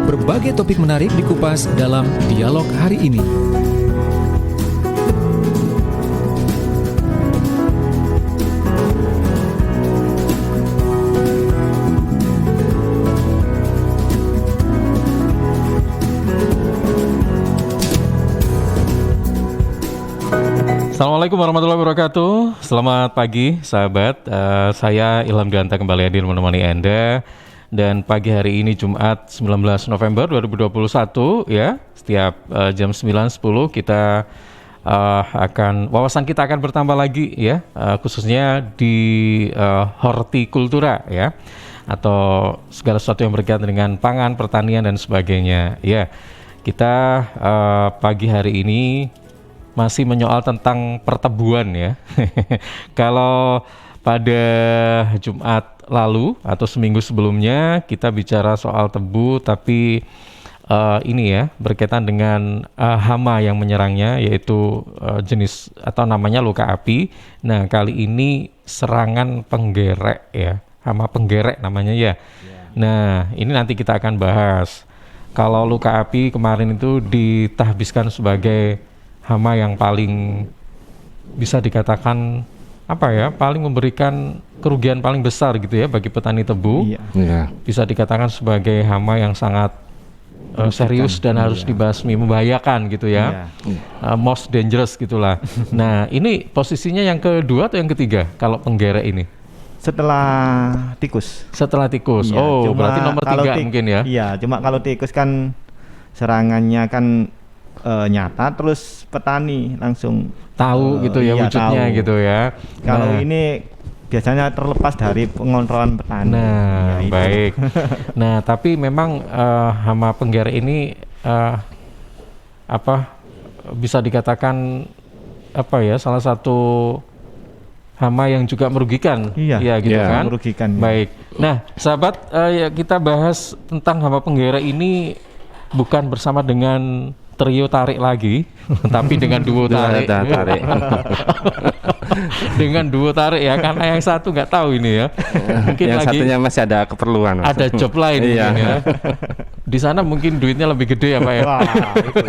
Berbagai topik menarik dikupas dalam dialog hari ini. Assalamualaikum warahmatullahi wabarakatuh. Selamat pagi sahabat. Saya Ilham Dianta kembali hadir menemani Anda. Dan pagi hari ini Jumat 19 November 2021 ya. Setiap jam 9.10 kita wawasan kita akan bertambah lagi ya. Khususnya di hortikultura ya. Atau segala sesuatu yang berkaitan dengan pangan, pertanian dan sebagainya ya. Kita pagi hari ini masih menyoal tentang pertebuan ya. Kalau pada Jumat lalu atau seminggu sebelumnya kita bicara soal tebu, tapi ini ya berkaitan dengan hama yang menyerangnya, yaitu jenis atau namanya luka api. Nah kali ini serangan penggerek ya, hama penggerek namanya ya. Nah ini nanti kita akan bahas. Kalau luka api kemarin itu ditahbiskan sebagai hama yang paling bisa dikatakan paling memberikan kerugian paling besar gitu ya bagi petani tebu. Bisa dikatakan sebagai hama yang sangat serius dan harus dibasmi, membahayakan gitu ya. Most dangerous gitulah. Nah ini posisinya yang kedua atau yang ketiga kalau penggerek ini? Setelah tikus. Iya, berarti nomor 3 mungkin ya. Iya, cuma kalau tikus kan serangannya kan nyata, terus petani langsung tahu gitu ya wujudnya tahu. Gitu ya. Kalau ini biasanya terlepas dari pengontrolan petani. Nah, baik. Nah, tapi memang hama penggerek ini bisa dikatakan salah satu hama yang juga merugikan. Iya, gitu kan. Merugikan. Baik. Nah, sahabat, kita bahas tentang hama penggerek ini bukan bersama dengan trio tarik lagi, tapi dengan duo tarik. Dengan duo tarik ya, karena yang satu nggak tahu ini ya. Mungkin yang lagi satunya masih ada keperluan. Ada job lain mungkin ya. Di sana mungkin duitnya lebih gede ya Pak ya. Wah, itu.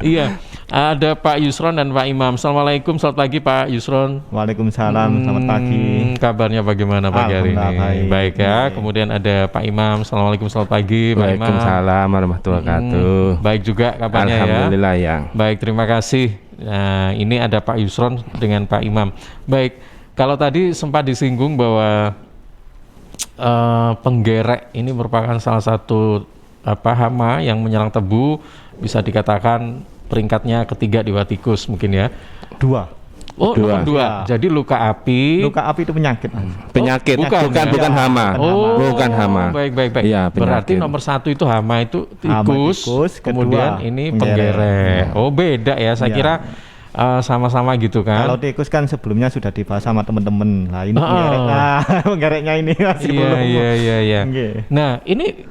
Iya. Ada Pak Yusron dan Pak Imam. Assalamualaikum, selamat pagi Pak Yusron. Waalaikumsalam, selamat pagi. Kabarnya bagaimana pagi hari ini? Baik ya. Kemudian ada Pak Imam. Assalamualaikum, selamat pagi Pak Imam. Waalaikumsalam warahmatullahi wabarakatuh. Baik juga kabarnya ya. Alhamdulillah ya. Baik, terima kasih. Nah, ini ada Pak Yusron dengan Pak Imam. Baik, kalau tadi sempat disinggung bahwa penggerek ini merupakan salah satu hama yang menyerang tebu, bisa dikatakan peringkatnya ketiga di bawah tikus mungkin ya. Dua. Nomor 2. Jadi luka api. Luka api itu penyakit. Penyakit, bukan hama. Bukan hama. Baik. Ya, berarti nomor 1 itu hama itu tikus, kemudian kedua, ini penggerek. Beda ya. Saya kira sama-sama gitu kan. Kalau tikus kan sebelumnya sudah dibahas sama teman-teman. Nah ini penggerek. Penggereknya ini masih belum. Iya. Nah ini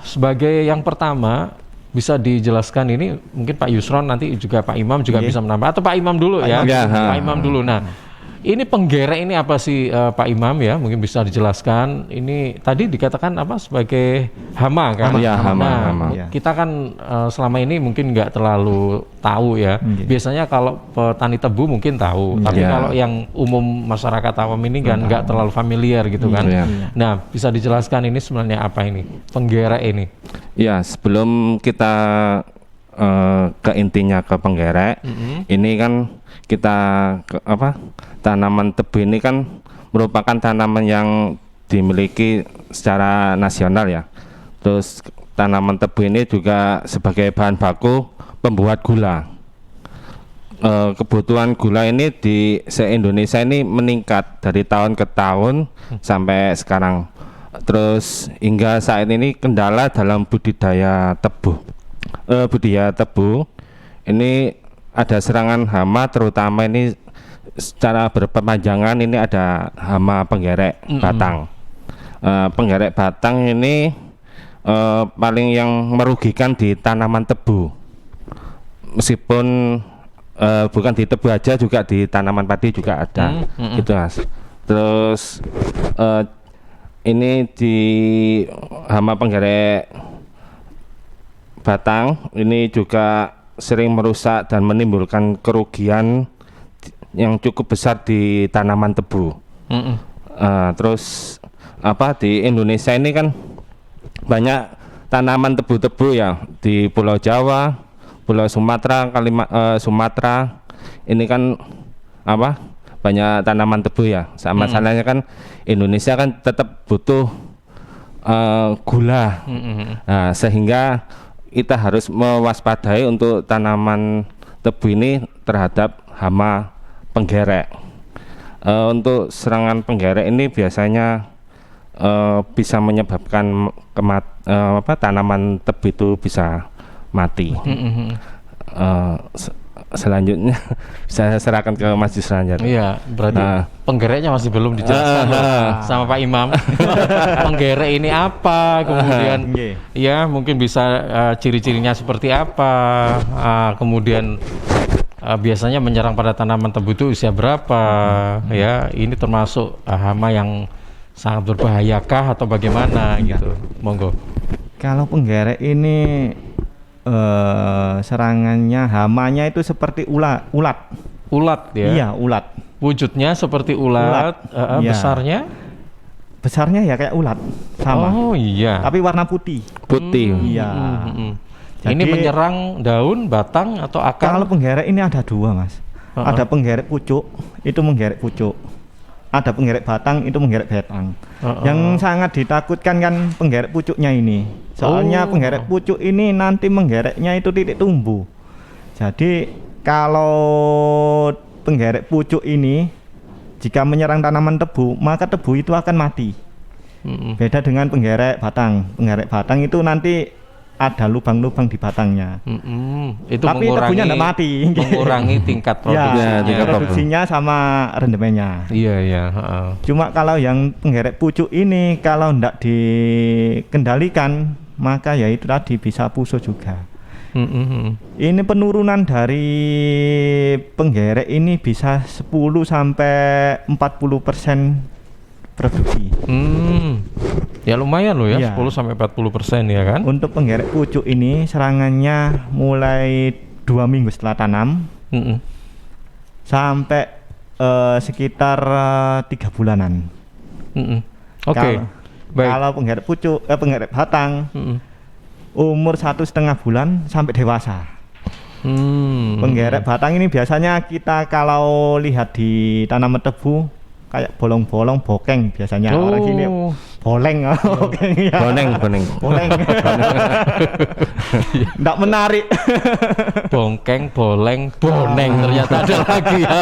sebagai yang pertama, bisa dijelaskan ini mungkin Pak Yusron, nanti juga Pak Imam juga bisa menambah, atau Pak Imam dulu ya. Pak Imam dulu. Nah ini penggerek ini apa sih Pak Imam ya, mungkin bisa dijelaskan. Ini tadi dikatakan sebagai hama kan. Hama. Kita kan selama ini mungkin nggak terlalu tahu ya. Biasanya kalau petani tebu mungkin tahu, tapi kalau yang umum masyarakat awam ini kan nggak terlalu familiar gitu kan. Nah bisa dijelaskan ini sebenarnya apa ini penggerek ini? Ya, sebelum kita ke intinya ke penggerek, ini kan kita tanaman tebu ini kan merupakan tanaman yang dimiliki secara nasional ya. Terus tanaman tebu ini juga sebagai bahan baku pembuat gula. Kebutuhan gula ini di se-Indonesia ini meningkat dari tahun ke tahun sampai sekarang. Terus hingga saat ini kendala dalam budidaya tebu ini ada serangan hama, terutama ini secara berkepanjangan ini ada hama penggerek batang. Penggerek batang ini paling yang merugikan di tanaman tebu, meskipun bukan di tebu aja, juga di tanaman padi juga ada. Gitu Mas. Terus ini di hama penggerek batang ini juga sering merusak dan menimbulkan kerugian yang cukup besar di tanaman tebu. Terus di Indonesia ini kan banyak tanaman tebu-tebu ya, di Pulau Jawa, Pulau Sumatera, Sumatera ini kan banyak tanaman tebu ya. Masalahnya kan Indonesia kan tetap butuh gula. Nah, sehingga kita harus mewaspadai untuk tanaman tebu ini terhadap hama penggerek. Untuk serangan penggerek ini biasanya bisa menyebabkan tanaman tebu itu bisa mati. Selanjutnya saya serahkan ke Mas Yusran. Iya, berarti penggereknya masih belum dijelaskan sama Pak Imam. Penggerek ini apa? Kemudian ya mungkin bisa ciri-cirinya seperti apa? Kemudian biasanya menyerang pada tanaman tebu itu usia berapa? Ya, ini termasuk hama yang sangat berbahayakah atau bagaimana gitu? Monggo. Kalau penggerek ini serangannya hamanya itu seperti ulat. Ulat ya? Iya, ulat. Wujudnya seperti ulat. Iya. Besarnya ya kayak ulat, sama. Oh iya. Tapi warna putih. Iya. Jadi, ini menyerang daun, batang atau akar? Kalau penggerek ini ada dua, Mas. Ada penggerek pucuk, itu menggerek pucuk. Ada penggerek batang, itu menggerek batang. Yang sangat ditakutkan kan penggerek pucuknya ini. Soalnya penggerek pucuk ini nanti menggereknya itu titik tumbuh. Jadi kalau penggerek pucuk ini jika menyerang tanaman tebu, maka tebu itu akan mati. Beda dengan penggerek batang. Penggerek batang itu nanti ada lubang-lubang di batangnya. Itu tapi tebunya tidak mati. Mengurangi tingkat produksinya. Ya, produksinya sama rendemennya. Iya. Cuma kalau yang penggerek pucuk ini kalau tidak dikendalikan, maka ya itu tadi bisa busuk juga. Ini penurunan dari penggerek ini bisa 10 sampai 40% produksi. Ya lumayan loh ya, 10 sampai 40% ya kan? Untuk penggerek pucuk ini serangannya mulai 2 minggu setelah tanam sampai sekitar 3 bulanan. Oke. Baik. Kalau penggerek pucuk, penggerek batang umur 1,5 bulan sampai dewasa. Penggerek batang ini biasanya kita kalau lihat di tanaman tebu kayak bolong-bolong bokeng biasanya. Orang sini boleng bokeng ya. Boneng. Nggak menarik. Bongkeng, boleng, boneng ternyata ada lagi ya.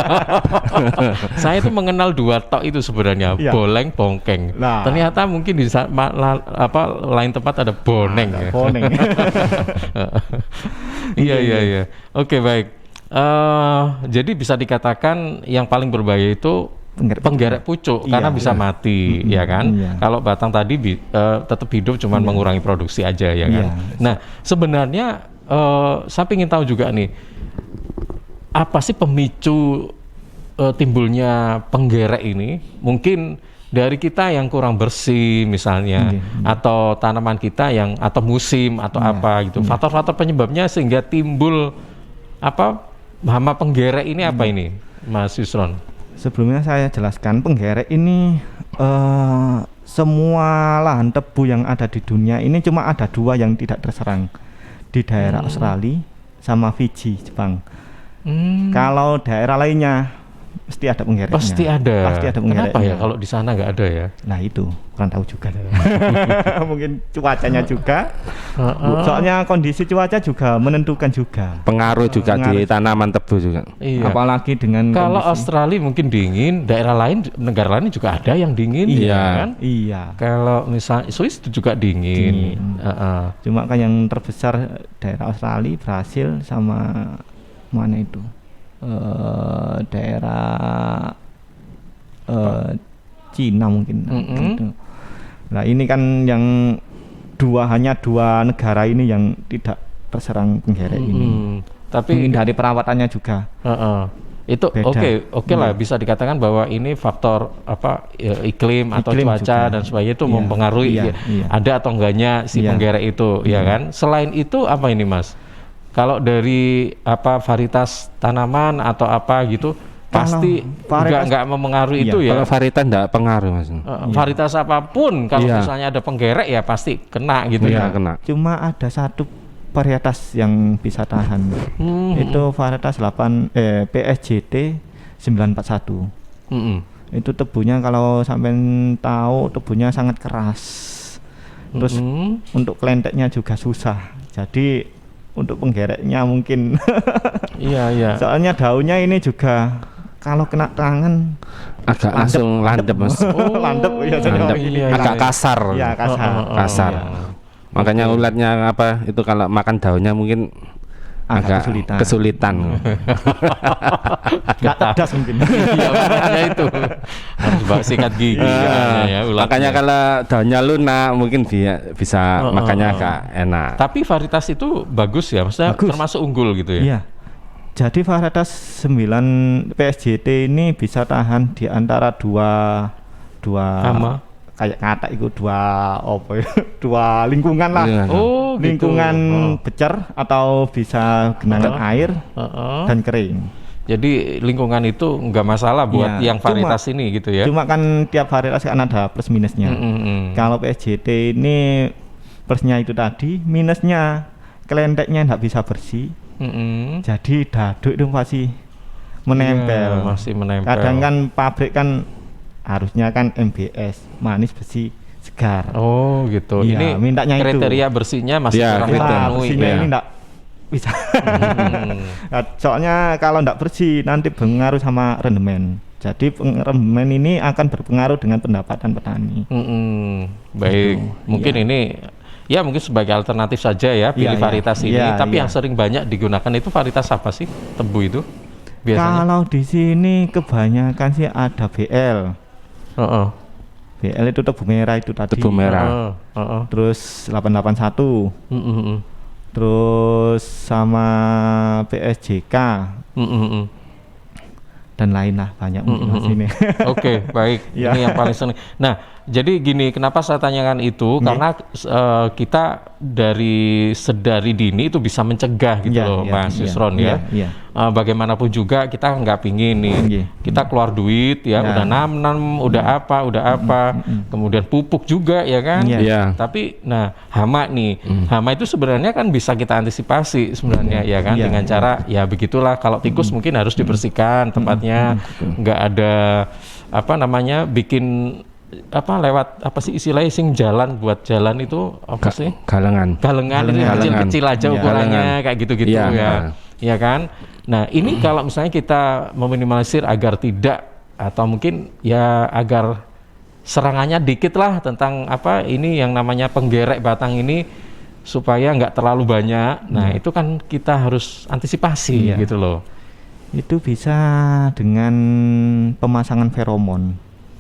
Saya itu mengenal 2 tok itu sebenarnya, boleng, bongkeng. Nah, ternyata mungkin di lain tempat ada boneng ya. Boneng. Iya. Oke, baik. Jadi bisa dikatakan yang paling berbahaya itu penggerek pucuk karena bisa mati, ya kan? Kalau batang tadi tetap hidup, cuman mengurangi produksi aja, ya kan? Nah, sebenarnya saya ingin tahu juga nih, apa sih pemicu timbulnya penggerek ini? Mungkin dari kita yang kurang bersih misalnya, atau tanaman kita yang atau musim atau apa gitu. Faktor-faktor penyebabnya sehingga timbul hama penggerek ini apa ini, Mas Yusron? Sebelumnya saya jelaskan, penggerek ini semua lahan tebu yang ada di dunia ini cuma ada 2 yang tidak terserang, di daerah Australia sama Fiji, Jepang. Kalau daerah lainnya pasti ada penggereknya. Pasti ada penggereknya. Kenapa ya kalau di sana nggak ada ya? Nah itu kurang tahu juga. Mungkin cuacanya juga. Soalnya kondisi cuaca juga menentukan juga. Pengaruh juga di tanaman tebu juga. Iya. Apalagi dengan kalau kondisi. Australia mungkin dingin, daerah lain, negara lain juga ada yang dingin, ya kan? Iya. Kalau misalnya Swiss itu juga dingin. Cuma kan yang terbesar daerah Australia, Brasil sama mana itu? Daerah Cina mungkin. Nah ini kan yang hanya dua negara ini yang tidak terserang penggerek ini. Tapi mungkin dari perawatannya juga. Itu Beda. oke lah, bisa dikatakan bahwa ini faktor iklim atau Iklim cuaca juga. dan sebagainya itu Iya, mempengaruhi iya, ya, iya. ada atau enggaknya si Iya. penggerek itu, ya kan? Selain itu apa ini Mas? Kalau dari varietas tanaman atau apa gitu, pasti varietas- nggak mempengaruhi Iya, itu ya. Kalau varietas enggak pengaruh Mas. Varietas apapun kalau Iya. misalnya ada penggerek ya pasti kena gitu Iya, ya. kena. Cuma ada satu varietas yang bisa tahan. Itu varietas PSJT 941. Itu tebunya kalau sampean tahu tebunya sangat keras. Terus untuk kelenteknya juga susah. Jadi untuk penggereknya mungkin Iya. soalnya daunnya ini juga kalau kena tangan Agak langsung landep Mas. landep ya Landep. iya, Agak kasar. Iya, kasar. Kasar. Makanya ulatnya itu kalau makan daunnya mungkin Agak agak kesulitan. kesulitan. Nggak cerdas mungkin. Iya, makanya itu harus sikat gigi katanya ya, ulatnya. Makanya kalau daunnya lunak mungkin bisa makannya agak enak. Tapi varietas itu bagus ya, maksudnya Bagus. termasuk unggul gitu ya. Iya. Jadi varietas 9 PSJT ini bisa tahan di antara dua Hama. kayak kata itu dua lingkungan lah. Lingkungan. Oh, gitu. Lingkungan becer atau bisa genangan air dan kering. Jadi lingkungan itu nggak masalah buat Iya, yang varietas ini gitu ya. Cuma kan tiap varietas kan ada plus minusnya. Kalau PSJT ini plusnya itu tadi, minusnya kelenteknya nggak bisa bersih. Jadi daduk itu masih menempel. Iya, masih menempel. Kadang kan pabrik kan harusnya kan MBS, manis, bersih, segar. Oh gitu. Iya, Ini mintanya itu. kriteria bersihnya masih Iya, kurang gitu. terpenuhi. Bersihnya ya. ini enggak bisa. Nah, soalnya kalau enggak bersih nanti berpengaruh sama rendemen. Jadi rendemen ini akan berpengaruh dengan pendapatan petani. Baik, mungkin ini ya mungkin sebagai alternatif saja ya pilih Iya, varietas ini. iya, Tapi iya. yang sering banyak digunakan itu varietas apa sih? Tebu itu biasanya. Kalau di sini kebanyakan sih ada BL. Heeh. BL itu tebu merah itu tadi. Tebu merah. Terus 881. Mm-mm. Terus sama PSJK dan lain lah banyak mungkin mas ini. Oke, baik. Ya. Ini yang paling sering. Nah, jadi gini, kenapa saya tanyakan itu? Karena kita dari sedari dini itu bisa mencegah gitu Iya, loh, iya, Mas iya, Yusron iya, ya. iya. Bagaimanapun juga kita nggak pingin nih, Iya. kita keluar duit ya, Ya. udah nanam, udah apa, kemudian pupuk juga ya kan. Iya. Iya. Tapi, nah hama nih, hama itu sebenarnya kan bisa kita antisipasi sebenarnya ya kan, Iya, dengan cara ya begitulah. Kalau tikus mungkin harus dibersihkan tempatnya, nggak ada bikin lewat apa sih istilahnya jalan buat jalan itu apa sih? Galengan. Galengan itu Galengan. kecil-kecil aja Iya. ukurannya Galengan. kayak gitu-gitu Iya, ya. nah. Ya kan? Nah, ini kalau misalnya kita meminimalisir agar tidak atau mungkin ya agar serangannya dikit lah tentang ini yang namanya penggerek batang ini supaya nggak terlalu banyak. Nah, itu kan kita harus antisipasi Iya. gitu loh. Itu bisa dengan pemasangan feromon.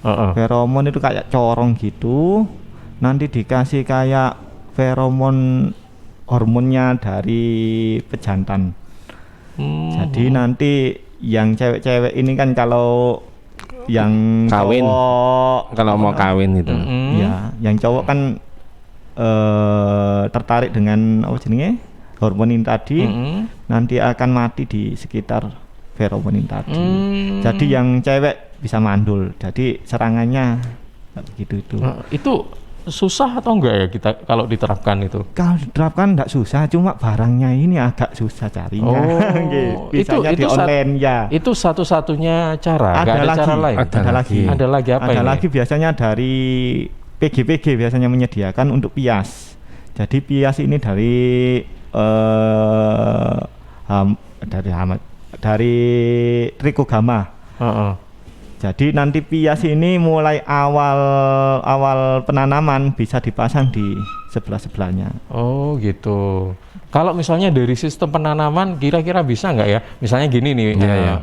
Feromon itu kayak corong gitu. Nanti dikasih kayak feromon hormonnya dari pejantan. Jadi nanti yang cewek-cewek ini kan kalau yang Kawin. cowok, Kalau mau kawin itu. ya, yang cowok kan tertarik dengan apa jenenge hormon ini tadi, nanti akan mati di sekitar feromon ini tadi. Jadi yang cewek bisa mandul. Jadi serangannya nggak begitu itu. Itu susah atau enggak ya kita kalau diterapkan itu? Kalau diterapkan nggak susah, cuma barangnya ini agak susah carinya. Oh, Bisanya di online ya. Itu satu-satunya cara, nggak ada lagi, cara lain. ada lagi. Ada lagi apa Ada ini? lagi biasanya dari PGPG biasanya menyediakan untuk pias. Jadi pias ini dari dari Trichogama. Jadi nanti pias ini mulai awal penanaman bisa dipasang di sebelah-sebelahnya. Oh gitu. Kalau misalnya dari sistem penanaman kira-kira bisa nggak ya? Misalnya gini nih,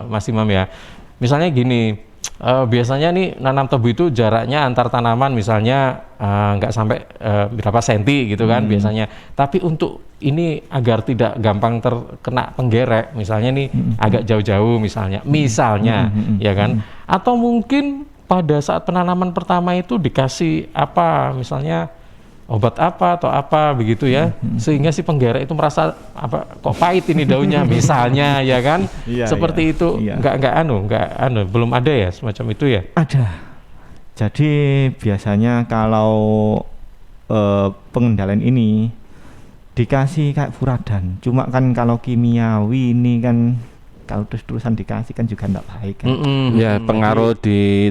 Mas Imam ya. Misalnya gini, biasanya nih nanam tebu itu jaraknya antar tanaman misalnya nggak sampai berapa senti gitu kan biasanya. Tapi untuk ini agar tidak gampang terkena penggerek, misalnya nih agak jauh-jauh misalnya ya kan. Atau mungkin pada saat penanaman pertama itu dikasih apa, misalnya obat apa atau apa begitu ya, sehingga si penggerek itu merasa apa kok pahit ini daunnya misalnya ya kan, seperti itu. Nggak belum ada ya semacam itu ya. Ada. Jadi biasanya kalau pengendalian ini dikasih kayak furadan, cuma kan kalau kimiawi ini kan kalau terus-terusan dikasih kan juga nggak baik kan. Ya pengaruh di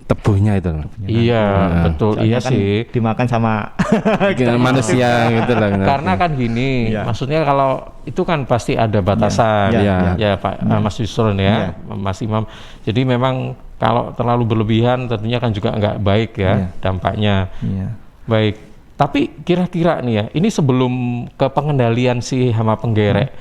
tebuhnya itu. Iya, betul. Iya kan sih. Dimakan sama manusia gitu lah. Karena kan gini, maksudnya kalau itu kan pasti ada batasan. Ya Pak Mas Yusron ya, Mas Imam. Jadi memang kalau terlalu berlebihan tentunya kan juga nggak baik ya dampaknya. Baik. Tapi kira-kira nih ya, ini sebelum ke pengendalian si hama penggerek,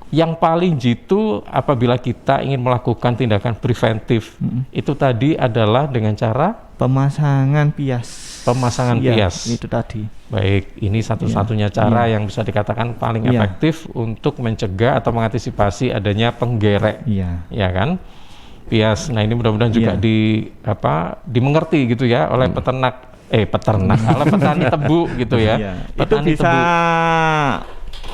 yang paling jitu apabila kita ingin melakukan tindakan preventif, itu tadi adalah dengan cara pemasangan pias. Pemasangan pias. Itu tadi. Baik, ini satu-satunya cara yang bisa dikatakan paling efektif untuk mencegah atau mengantisipasi adanya penggerek, ya kan? Pias. Nah ini mudah-mudahan juga dimengerti gitu ya oleh peternak. Oleh petani tebu gitu ya. Itu bisa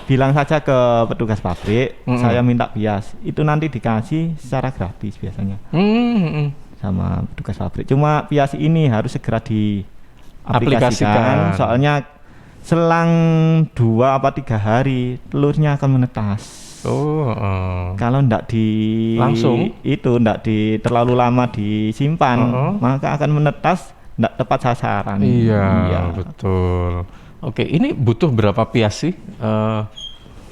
bilang saja ke petugas pabrik, saya minta bias. Itu nanti dikasih secara gratis biasanya. Sama petugas pabrik. Cuma bias ini harus segera diaplikasikan. Soalnya selang 2 apa 3 hari telurnya akan menetas. Kalau ndak langsung terlalu lama disimpan, maka akan menetas. Nggak tepat sasaran. Iya, betul. Oke, ini butuh berapa pias sih,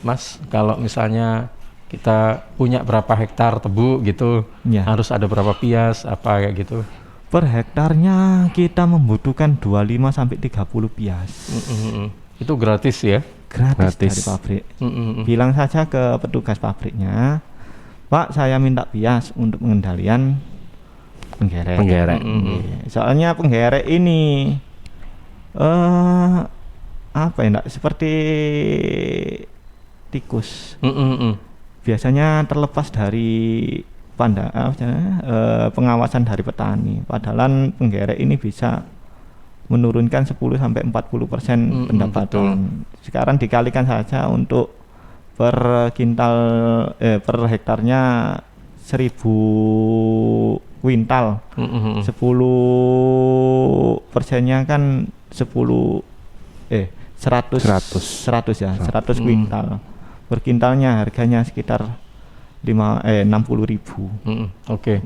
Mas? Kalau misalnya kita punya berapa hektar tebu gitu, harus ada berapa pias, apa kayak gitu? Per hektarnya kita membutuhkan 25 sampai 30 pias. Itu gratis ya? Gratis dari pabrik. Bilang saja ke petugas pabriknya, Pak, saya minta pias untuk pengendalian penggerek. Soalnya penggerek ini seperti tikus. Biasanya terlepas dari pengawasan dari petani. Padahal penggerek ini bisa menurunkan 10 sampai 40% pendapatan. Sekarang dikalikan saja untuk per hektarnya 1000 kuintal, 10%-nya kan 100 kuintal. Per kintalnya harganya sekitar 60.000. Oke.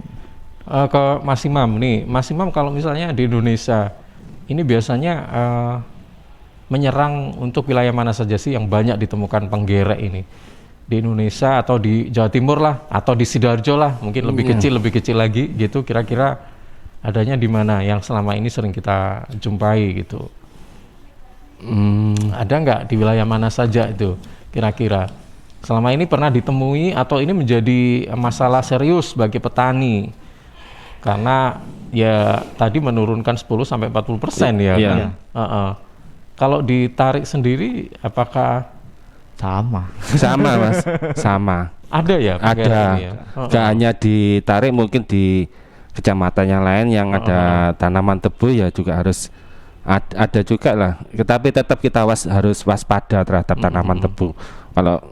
Ke Mas Imam nih, Mas Imam kalau misalnya di Indonesia ini biasanya menyerang untuk wilayah mana saja sih yang banyak ditemukan penggerek ini? Di Indonesia atau di Jawa Timur lah, atau di Sidoarjo lah, mungkin lebih kecil lagi gitu, kira-kira adanya di mana yang selama ini sering kita jumpai gitu? Ada nggak di wilayah mana saja itu kira-kira? Selama ini pernah ditemui atau ini menjadi masalah serius bagi petani? Karena ya tadi menurunkan 10 sampai 40% ya kan? Kalau ditarik sendiri apakah sama Mas? Sama. Ada ya? Ada. Gak hanya ditarik, mungkin di kecamatan yang lain yang ada tanaman tebu ya juga harus ada juga lah. Tetapi tetap kita harus waspada terhadap tanaman tebu. Kalau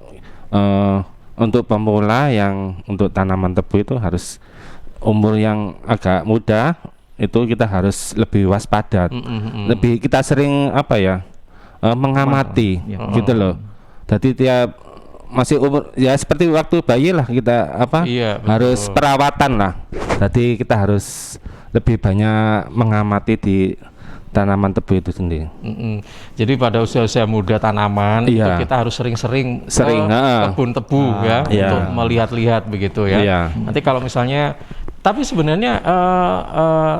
untuk pemula yang untuk tanaman tebu itu harus umur yang agak muda, itu kita harus lebih waspada. Lebih kita sering mengamati gitu loh. Jadi tiap masih umur ya seperti waktu bayi lah kita harus perawatan lah. Jadi kita harus lebih banyak mengamati di tanaman tebu itu sendiri. Jadi pada usia-usia muda tanaman itu kita harus sering-sering kebun tebu untuk melihat-lihat begitu ya. Nanti kalau misalnya, tapi sebenarnya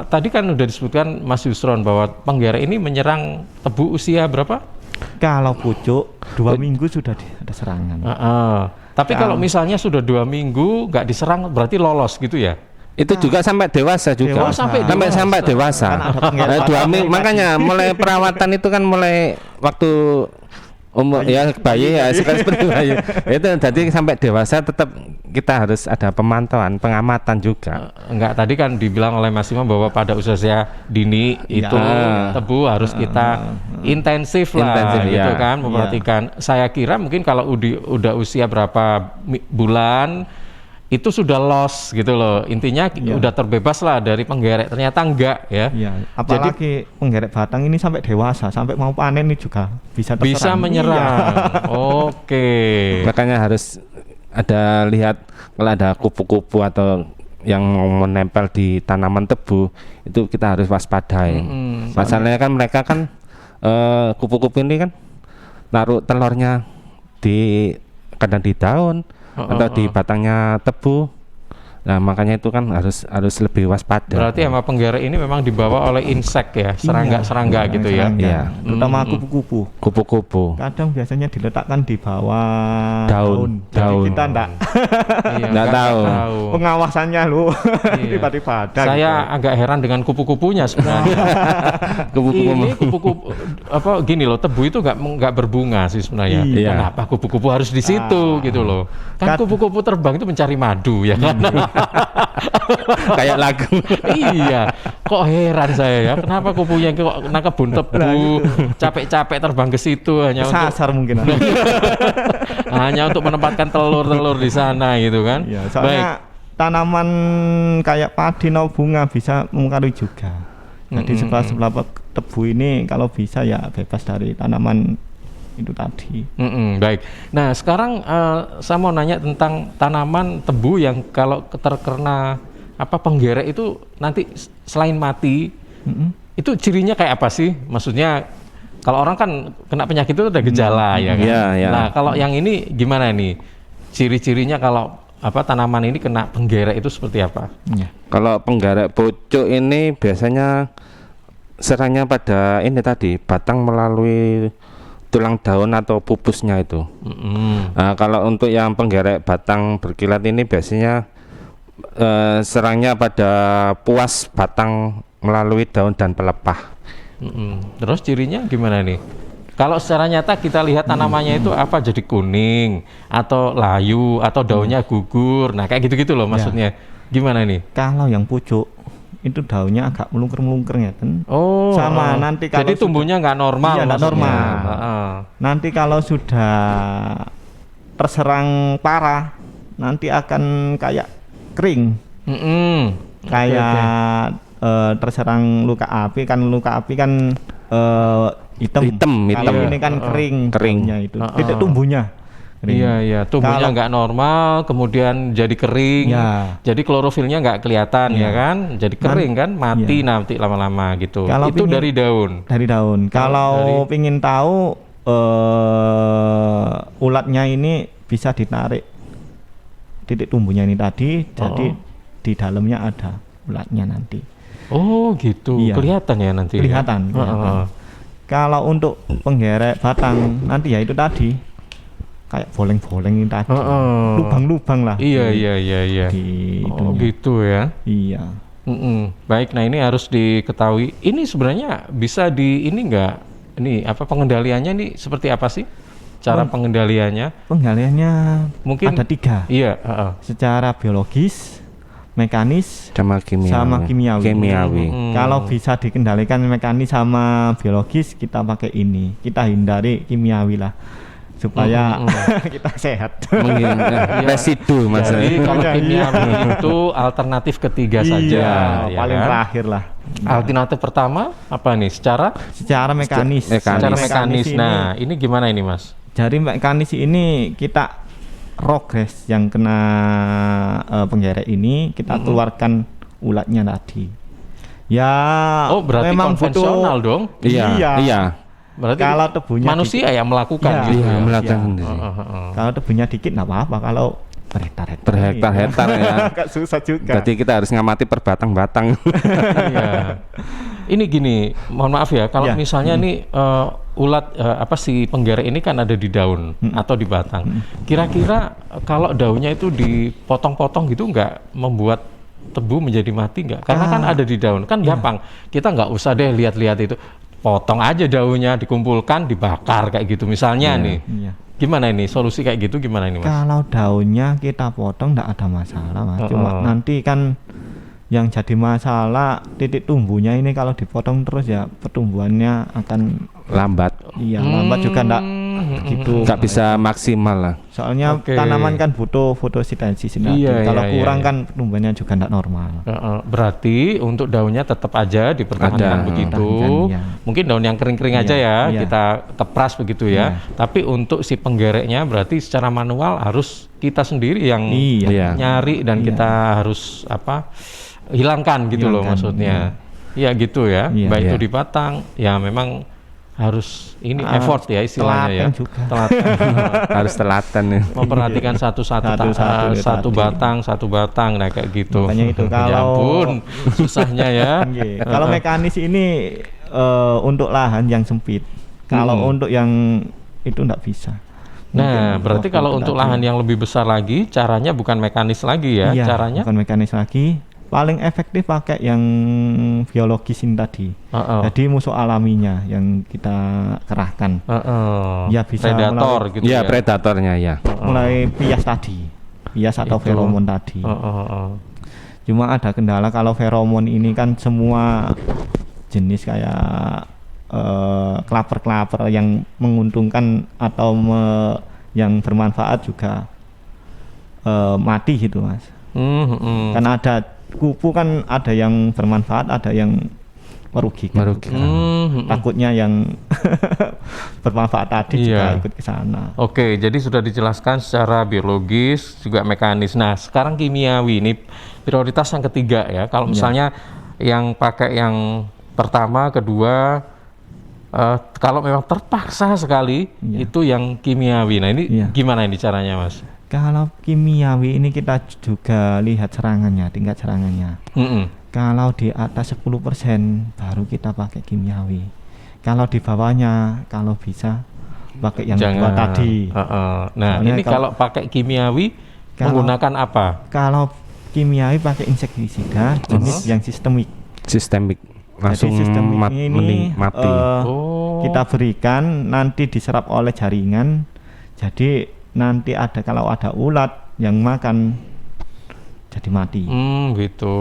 tadi kan udah disebutkan Mas Yusron bahwa penggerek ini menyerang tebu usia berapa? Kalau pucuk 2 minggu sudah ada serangan. Tapi kalau misalnya sudah 2 minggu nggak diserang berarti lolos gitu ya? Itu juga sampai dewasa juga. Dewasa. Sampai dewasa. Kan ada penggeret 2 batang minggu, tadi. makanya mulai perawatan itu kan mulai waktu umur ya bayi ya seperti bayi. Itu jadi sampai dewasa tetap kita harus ada pemantauan, pengamatan juga. Enggak, tadi kan dibilang oleh Mas Imam bahwa pada usia dini itu tebu harus kita intensif lah Intensif, gitu ya. kan, memperhatikan. Saya kira mungkin kalau udah usia berapa bulan itu sudah loss gitu loh. Intinya udah terbebas lah dari penggeret. Ternyata enggak ya. Iya, apalagi penggeret batang ini sampai dewasa, sampai mau panen ini juga bisa terserang. Bisa menyerang. Oke. Makanya harus ada lihat kalau ada kupu-kupu atau yang mau menempel di tanaman tebu itu kita harus waspadai. Masalahnya kan mereka kan kupu-kupu ini kan naruh telurnya kadang di daun atau di batangnya tebu. Nah, makanya itu kan harus lebih waspada. Berarti sama penggeret ini memang dibawa oleh insek ya, serangga gitu ya. Iya. Terutama kupu-kupu. Kupu-kupu. Kadang biasanya diletakkan di bawah Daun. Jadi kita enggak Iya, Nggak tahu. pengawasannya lu Iya. tiba-tiba ada. Saya gitu. agak heran dengan kupu-kupunya sebenarnya. Kupu-kupu. Ini kupu-kupu apa gini loh, tebu itu nggak berbunga sih sebenarnya. Iya. Kenapa kupu-kupu harus di situ gitu loh? Kan kupu-kupu terbang itu mencari madu ya kan. Kayak lagu. Iya, kok heran saya ya, kenapa kupunya kok nangkep kebun tebu, capek-capek terbang ke situ hanya untuk Sasar mungkin. hanya untuk menempatkan telur-telur di sana gitu kan. Iya, soalnya tanaman kayak padi atau bunga bisa mempengaruhi juga. Jadi sebelah tebu ini kalau bisa ya bebas dari tanaman itu tadi. Baik. Nah sekarang saya mau nanya tentang tanaman tebu yang kalau terkena penggeret itu nanti selain mati, itu cirinya kayak apa sih? Maksudnya kalau orang kan kena penyakit itu ada gejala ya kan. Iya. Nah kalau yang ini gimana nih? Ciri-cirinya kalau tanaman ini kena penggeret itu seperti apa? Kalau penggeret pucuk ini biasanya serangnya pada ini tadi batang melalui tulang daun atau pupusnya itu. Nah, kalau untuk yang penggeret batang berkilat ini biasanya serangnya pada puas batang melalui daun dan pelepah. Terus cirinya gimana nih? Kalau secara nyata kita lihat tanamannya itu apa, jadi kuning atau layu atau daunnya gugur. Nah kayak gitu-gitu loh maksudnya. Gimana nih? Kalau yang pucuk itu daunnya agak melungker-melungker ya kan. Oh, sama nanti kalau jadi tumbuhnya nggak normal. Iya, nggak maksudnya. normal. Nanti kalau sudah terserang parah, nanti akan kayak kering. Kayak terserang luka api kan hitam. Kalau ini kan kering. Daunnya itu. Titik tumbuhnya. Kering. Iya, tumbuhnya nggak normal, kemudian jadi kering, jadi klorofilnya nggak kelihatan ya kan, jadi kering kan, mati nanti lama-lama gitu. Kalau itu dari daun. Dari daun. Kalau pingin tahu ulatnya ini bisa ditarik titik tumbuhnya ini tadi, jadi di dalamnya ada ulatnya nanti. Oh gitu, kelihatan ya nanti. Kelihatan. Kalau untuk penggeret batang nanti ya itu tadi. Kayak boleng-boleng ini tadi, lubang-lubang lah. Iya. Oh gitu ya. Iya. Baik, nah ini harus diketahui. Ini sebenarnya bisa ini pengendaliannya ini seperti apa sih? Cara pengendaliannya? Pengendaliannya mungkin ada 3. Iya. Secara biologis, mekanis, sama kimiawi. Kalau bisa dikendalikan mekanis sama biologis, kita pakai ini. Kita hindari kimiawi lah. Supaya kita sehat. Residu maksudnya. Jadi kalau kimiawi itu alternatif ketiga saja. Iya, paling terakhir lah. Alternatif pertama apa nih? Secara mekanis. Secara mekanis. Nah, ini gimana ini Mas? Jadi mekanis ini kita progres yang kena penggeret ini kita keluarkan ulatnya tadi. Ya. Oh berarti memang konvensional dong? Iya. Berarti kalau tebunya manusia yang melakukan gitu ya? Melakukan sendiri. Kalau tebunya dikit nggak apa-apa, kalau berhektar-hektar ya. Agak susah juga. Jadi kita harus ngamati per batang-batang. Iya. Ini gini, mohon maaf ya, kalau misalnya nih ulat si penggeret ini kan ada di daun atau di batang. Kira-kira kalau daunnya itu dipotong-potong gitu nggak membuat tebu menjadi mati nggak? Karena kan ada di daun, kan gampang. Kita nggak usah deh lihat-lihat itu, potong aja daunnya, dikumpulkan, dibakar kayak gitu misalnya nih. Iya. Gimana ini solusi kayak gitu gimana ini Mas? Kalau daunnya kita potong nggak ada masalah Mas. Cuma nanti kan yang jadi masalah titik tumbuhnya ini kalau dipotong terus ya pertumbuhannya akan lambat, lambat juga nggak begitu. nggak bisa maksimal lah. Soalnya Oke. tanaman kan butuh fotosintesis. Iya, Kalau iya, kurang iya. kan pertumbuhannya juga nggak normal. Berarti untuk daunnya tetap aja dipertahankan Ada. begitu. Dipertahankan, ya. Mungkin daun yang kering-kering aja Iya, ya, iya. kita kepras begitu ya. Tapi untuk si penggereknya berarti secara manual harus kita sendiri yang Iya. nyari dan Iya. kita harus hilangkan gitu loh Hilangkan, maksudnya. Iya gitu ya. Iya. Baik itu Iya. di batang, ya memang harus ini effort ya istilahnya ya. telaten juga. Telaten. Harus telaten ya. Memperhatikan satu-satu Satu-satu satu batang nah kayak gitu. Makanya itu Ya kalau- ampun, susahnya ya. Iya. Kalau mekanis ini untuk lahan yang sempit. Kalau untuk yang itu nggak bisa. Nah, Mungkin berarti waktu kalau itu untuk tadi. lahan yang lebih besar lagi, caranya bukan mekanis lagi ya, Iya, caranya. bukan mekanis lagi. Paling efektif pakai yang biologis ini tadi. Heeh. Jadi musuh alaminya yang kita kerahkan. Heeh. Ya, bisa Predator gitu Ya ya. predatornya ya. Mulai pias tadi. Pias atau Itu. feromon tadi. Heeh. Cuma ada kendala kalau feromon ini kan semua jenis kayak klaper-klaper yang menguntungkan atau yang bermanfaat juga mati gitu Mas. Kan ada kupu kan ada yang bermanfaat, ada yang merugikan. Takutnya yang bermanfaat tadi juga Iya. ikut ke sana. Oke, jadi sudah dijelaskan secara biologis juga mekanis. Nah, sekarang kimiawi ini prioritas yang ketiga ya. Kalau misalnya yang pakai yang pertama, kedua, kalau memang terpaksa sekali itu yang kimiawi. Nah, ini Iya. gimana ini caranya, Mas? Kalau kimiawi ini kita juga lihat serangannya, tingkat serangannya. Kalau di atas 10% baru kita pakai kimiawi. Kalau di bawahnya kalau bisa pakai yang dua tadi. Nah, Soalnya ini kalau pakai kimiawi menggunakan apa? Kalau kimiawi pakai insektisida jenis yang sistemik. Sistemik langsung Jadi sistemik ini mati. kita berikan nanti diserap oleh jaringan. Jadi nanti kalau ada ulat yang makan jadi mati. Gitu.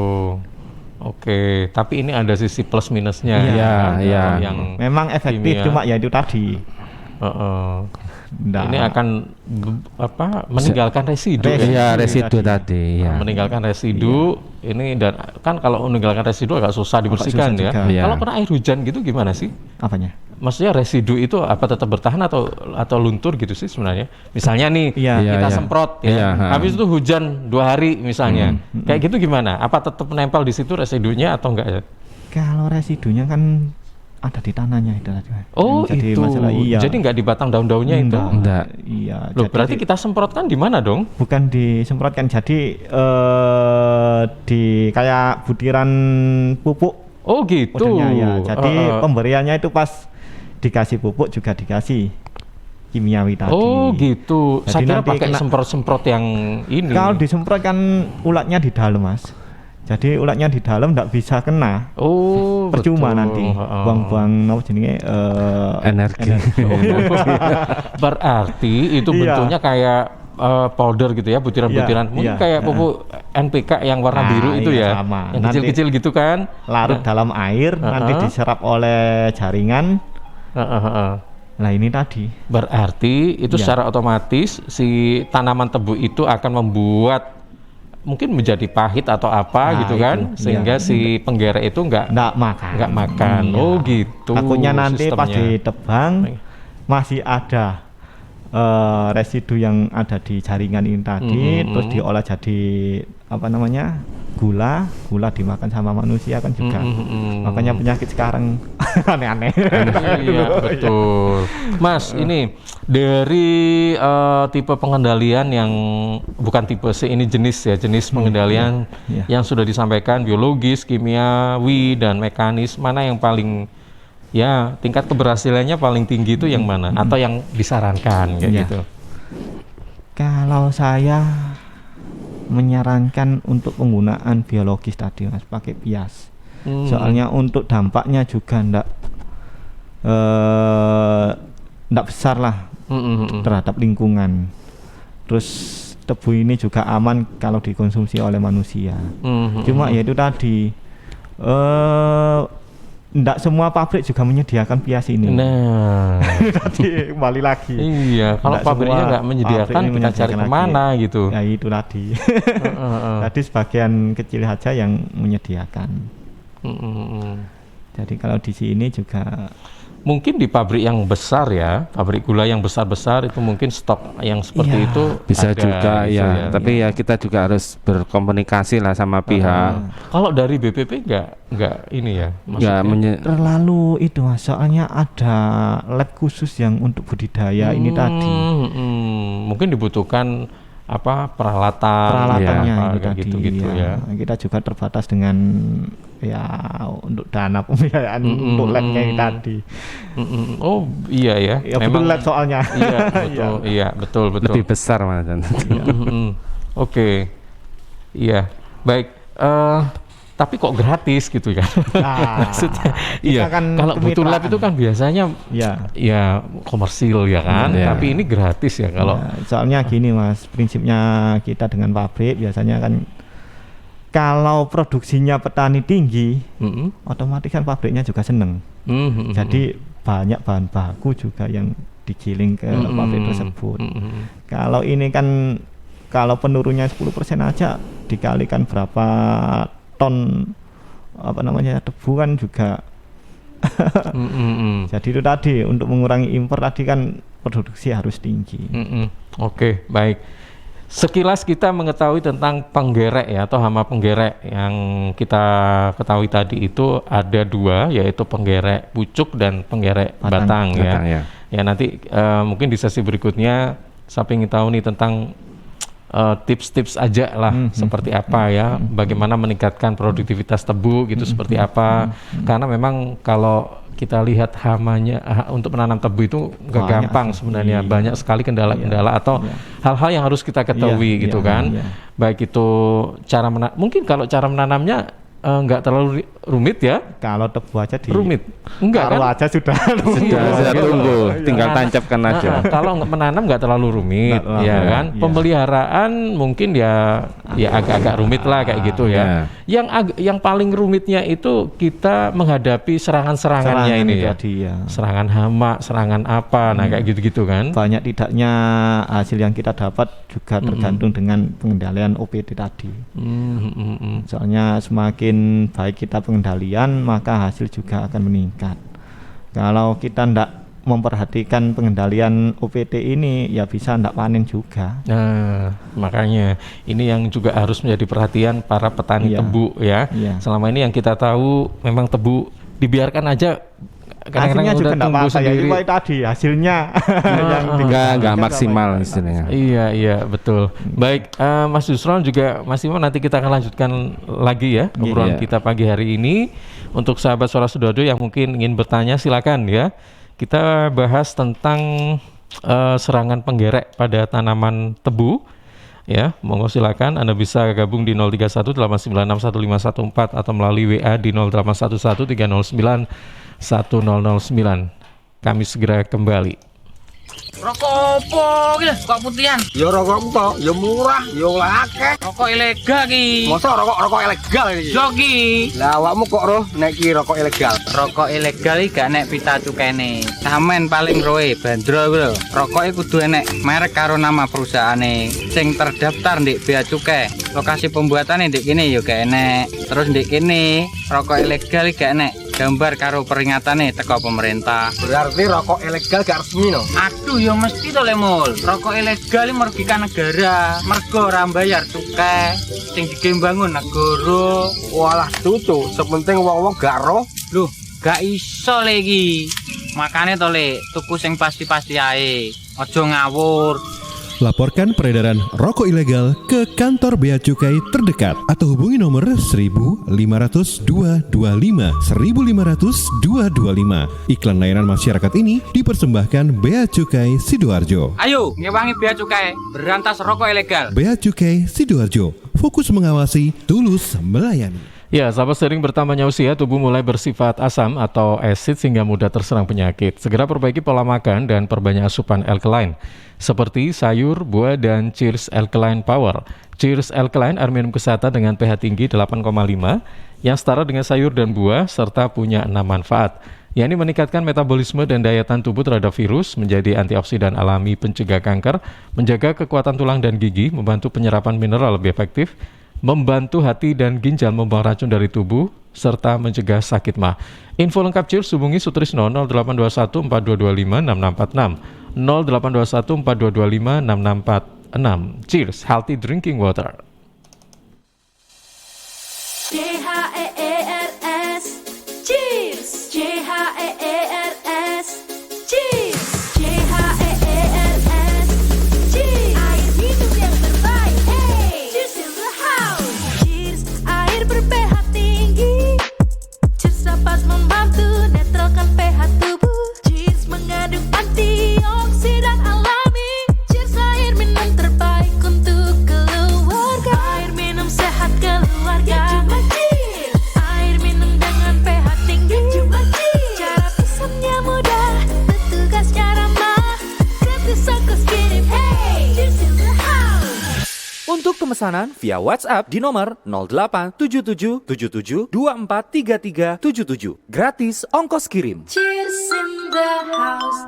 Oke, tapi ini ada sisi plus minusnya. Iya, ya, iya. Yang Memang efektif kimia. cuma ya itu tadi. Ini akan meninggalkan residu. Iya, residu tadi ya. Meninggalkan residu ini, dan kan kalau meninggalkan residu agak susah dibersihkan susah ya. juga. Iya. Kalau kena air hujan gitu gimana sih? Apanya? Maksudnya residu itu apa tetap bertahan atau luntur gitu sih sebenarnya? Misalnya nih Iya. kita Iya. semprot ya, Iya, habis itu hujan 2 hari misalnya, kayak gitu gimana? Apa tetap menempel di situ residunya atau enggak ya? Kalau residunya kan ada di tanahnya itu tadi. Oh Yang jadi itu, masalah, iya. jadi nggak di batang daun-daunnya itu? Enggak. Iya. Loh, jadi berarti kita semprotkan di mana dong? bukan disemprotkan, jadi di kayak butiran pupuk Oh gitu. modelnya ya. Jadi Heeh. pemberiannya itu pas dikasih pupuk juga dikasih kimiawi tadi. Oh gitu. Jadi Saya kira nanti pakai kena- semprot-semprot yang ini. Kalau disemprot kan ulatnya di dalam Mas. Jadi ulatnya di dalam nggak bisa kena. Oh Percuma betul. nanti Heeh. buang-buang apa jenenge Energi. Berarti itu Iya. bentuknya kayak powder gitu ya, butiran-butiran. Iya, Mungkin iya. kayak pupuk NPK yang warna Nah, biru itu iya, ya, sama. yang Nanti kecil-kecil gitu kan. larut dalam air, nanti diserap oleh jaringan. Heeh. Nah ini tadi. Berarti itu Iya. secara otomatis si tanaman tebu itu akan membuat mungkin menjadi pahit atau apa Nah, gitu kan, itu, sehingga iya. si penggerek itu nggak Nggak makan. Iya. Oh gitu. Takutnya nanti pas sistemnya. ditebang masih ada residu yang ada di jaringan ini tadi, terus diolah jadi apa namanya, gula dimakan sama manusia kan juga. Makanya penyakit sekarang aneh-aneh. Iya betul, Mas. Ini dari tipe pengendalian yang bukan tipe C, ini jenis ya, jenis pengendalian iya. yang sudah disampaikan, biologis, kimiawi, dan mekanis. Mana yang paling ya tingkat keberhasilannya paling tinggi itu yang mana? Atau yang disarankan kayak Iya. gitu? Kalau saya menyarankan untuk penggunaan biologis tadi Mas, pakai bias. Soalnya untuk dampaknya juga ndak besar lah terhadap lingkungan. Terus tebu ini juga aman kalau dikonsumsi oleh manusia. Cuma ya itu tadi ndak semua pabrik juga menyediakan bias ini. Nah, tadi kembali lagi. Iya, kalau Ndak pabriknya semua nggak menyediakan, pabrik ini kita cari menyediakan kemana lagi. gitu. Ya itu tadi. Tadi sebagian kecil saja yang menyediakan. Jadi kalau di sini juga Mungkin di pabrik yang besar ya, pabrik gula yang besar-besar itu mungkin stok yang seperti itu bisa ada, juga gitu ya. Tapi ya kita juga harus berkomunikasi lah sama pihak. Kalau dari BPP nggak ini ya, Nggak maksudnya terlalu itu Mas, soalnya ada lab khusus yang untuk budidaya ini tadi. Mungkin dibutuhkan apa peralatannya Peralatannya apa, itu kayak tadi gitu-gitu ya. Kita juga terbatas dengan ya untuk dana pembiayaan untuk labnya ini tadi. Oh iya ya, Ya betul lab soalnya. Iya betul, iya betul. Lebih besar malah. Oke, iya baik. Tapi kok gratis gitu kan? Maksudnya, iya. kan Kalau butuh lab itu kan biasanya ya komersil ya kan. Tapi ini gratis ya kalau. Ya, soalnya gini Mas, prinsipnya kita dengan pabrik biasanya kan kalau produksinya petani tinggi, otomatis kan pabriknya juga seneng. Jadi banyak bahan baku juga yang digiling ke pabrik tersebut. Kalau ini kan kalau penurunnya 10% aja dikalikan berapa ton apa namanya tebu kan juga. Jadi itu tadi untuk mengurangi impor tadi kan produksi harus tinggi. Oke, baik. Sekilas kita mengetahui tentang penggerek ya atau hama penggerek yang kita ketahui tadi itu ada dua, yaitu penggerek pucuk dan penggerek batang ya. Ya nanti mungkin di sesi berikutnya saya ingin tahu nih tentang tips-tips aja lah seperti apa ya, bagaimana meningkatkan produktivitas tebu gitu seperti apa. Karena memang kalau kita lihat hamanya untuk menanam tebu itu nggak gampang sebenarnya, banyak sekali kendala-kendala atau hal-hal yang harus kita ketahui gitu kan. Baik itu cara mungkin kalau cara menanamnya nggak terlalu rumit ya. Kalau tebu aja rumit enggak kan? aja sudah tunggu, tinggal tancapkan aja. Kalau menanam nggak terlalu rumit ya kan. Pemeliharaan mungkin ya agak-agak rumit lah kayak gitu ya. Yang paling rumitnya itu kita menghadapi serangan-serangannya ini ya. Serangan hama, serangan apa, nah kayak gitu-gitu kan. Banyak tidaknya hasil yang kita dapat juga tergantung dengan pengendalian OPT tadi. Soalnya semakin baik kita pengendalian maka hasil juga akan meningkat. Kalau kita ndak memperhatikan pengendalian OPT ini ya bisa ndak panen juga. Nah makanya ini yang juga harus menjadi perhatian para petani tebu ya. Selama ini yang kita tahu memang tebu dibiarkan aja, hasilnya juga nggak apa-apa ya, itu tadi hasilnya yang nggak maksimal istilahnya. Iya betul. Baik, Mas Yusron juga Mas Imam, nanti kita akan lanjutkan lagi ya obrolan kita pagi hari ini. Untuk sahabat Suara Sidoarjo yang mungkin ingin bertanya silakan ya. Kita bahas tentang serangan penggerek pada tanaman tebu. Ya, monggo silakan Anda bisa gabung di 031 896 1514 atau melalui WA di 0811 309 1009. Kami segera kembali. Rokok opo iki kok putihan? Ya rokok tok, ya murah, ya akeh. Rokok ilegal ki. Masa rokok ilegal iki? Yo ki. Lah awakmu kok roh nek ki rokok ilegal? Rokok ilegal iki gak nek pita cukene. Samen paling roe bandro kuwi lho. Rokoke kudu enek merek karo nama perusahaane sing terdaftar ndek bea cukai. Lokasi pembuatane ndek kene ya gak enek. Terus ndek kene rokok ilegal iki gak enek gambar karo peringatane teko pemerintah. Berarti rokok ilegal gak resmi no? Aduh ya mesti to Lemul. Rokok ilegal merugikan negara. Mergo ora mbayar cukai sing digembangun negara. Walah cucu, sepenting wong-wong gak roh. Loh, gak iso lagi. Makane to Le, tuku sing pasti-pasti ae. Aja ngawur. Laporkan peredaran rokok ilegal ke kantor Bea Cukai terdekat atau hubungi nomor 1.500 225 1.500 225. Iklan layanan masyarakat ini dipersembahkan Bea Cukai Sidoarjo. Ayo, ngewangi bea cukai, berantas rokok ilegal. Bea Cukai Sidoarjo, fokus mengawasi, tulus melayani. Ya, sahabat, sering bertambahnya usia, tubuh mulai bersifat asam atau asid sehingga mudah terserang penyakit. Segera perbaiki pola makan dan perbanyak asupan alkaline, seperti sayur, buah, dan Cheers Alkaline Power. Cheers Alkaline air minum kesehatan dengan pH tinggi 8,5 yang setara dengan sayur dan buah serta punya 6 manfaat, yakni meningkatkan metabolisme dan daya tahan tubuh terhadap virus, menjadi antioksidan alami pencegah kanker, menjaga kekuatan tulang dan gigi, membantu penyerapan mineral lebih efektif, membantu hati dan ginjal membuang racun dari tubuh, serta mencegah sakit mah. Info lengkap Cheers hubungi Sutrisno 0821 4225 6646 0821 4225 6646. Cheers, healthy drinking water. CHEERS Cheers, CHEERS Cheers, CHEERS Cheers, air minum yang terbaik. Hey, Cheers in the house. Cheers, air ber-pH tinggi. Cheers dapat membantu netralkan pH tubuh. Cheers mengandung antioksidan alami. Cheers, air minum terbaik untuk keluarga. Air minum sehat keluarga. Cheers, air minum dengan pH tinggi. Cara pesannya mudah, petugasnya ramah. Gratis ongkos kirim. Hey, Cheers in the house. Untuk pemesanan via WhatsApp di nomor 087777243377. Gratis ongkos kirim. Cheers in the house.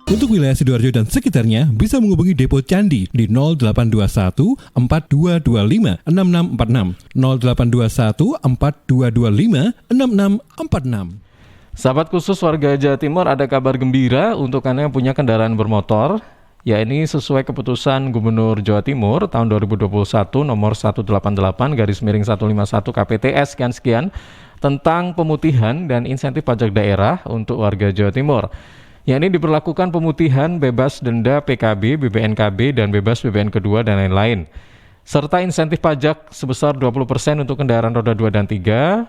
Untuk wilayah Sidoarjo dan sekitarnya bisa menghubungi Depo Candi di 0821 4225 6646 0821 4225 6646. Sahabat khusus warga Jawa Timur, ada kabar gembira untuk Anda yang punya kendaraan bermotor. Ya, ini sesuai keputusan Gubernur Jawa Timur tahun 2021 nomor 188/151 KPTS sekian tentang pemutihan dan insentif pajak daerah untuk warga Jawa Timur. Ya, ini diberlakukan pemutihan bebas denda PKB, BBNKB, dan bebas BBN kedua dan lain-lain. Serta insentif pajak sebesar 20% untuk kendaraan roda 2 dan 3